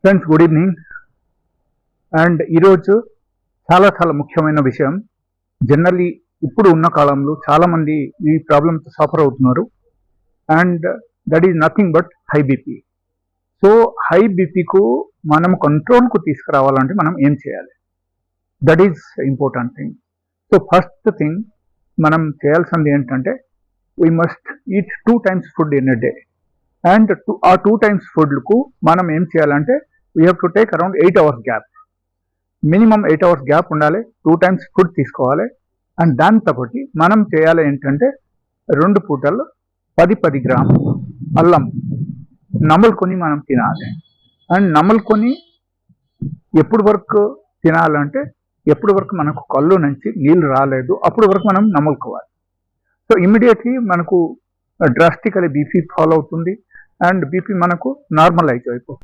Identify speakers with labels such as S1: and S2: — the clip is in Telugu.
S1: Friends, good evening. అండ్ ఈరోజు చాలా చాలా ముఖ్యమైన విషయం. జనరల్లీ ఇప్పుడు ఉన్న కాలంలో చాలామంది ఈ ప్రాబ్లంతో సఫర్ అవుతున్నారు. And that is nothing but high BP. So high బీపీకు మనం కంట్రోల్కు తీసుకురావాలంటే మనం ఏం చేయాలి? That is important thing. So first thing మనం చేయాల్సింది ఏంటంటే we must eat 2 times food in a day. And ఆ 2 times ఫుడ్కు మనం ఏం చేయాలంటే we have to take around 8 hours gap. Minimum 8 hours gap ఉండాలి. 2 times ఫుడ్ తీసుకోవాలి. అండ్ దాంతో పాటు మనం చేయాలి ఏంటంటే 2 పూటలు 10 గ్రాములు అల్లం నమలుకొని మనం తినాలి. అండ్ నమలుకొని ఎప్పుడు వరకు తినాలంటే ఎప్పుడు వరకు మనకు కళ్ళు నుంచి నీళ్ళు రాలేదు అప్పుడు వరకు మనం నమలుకోవాలి. సో ఇమ్మీడియట్లీ మనకు డ్రాస్టికలీ బీపీ ఫాలో అవుతుంది అండ్ బీపీ మనకు నార్మలైజ్ అయిపోతుంది.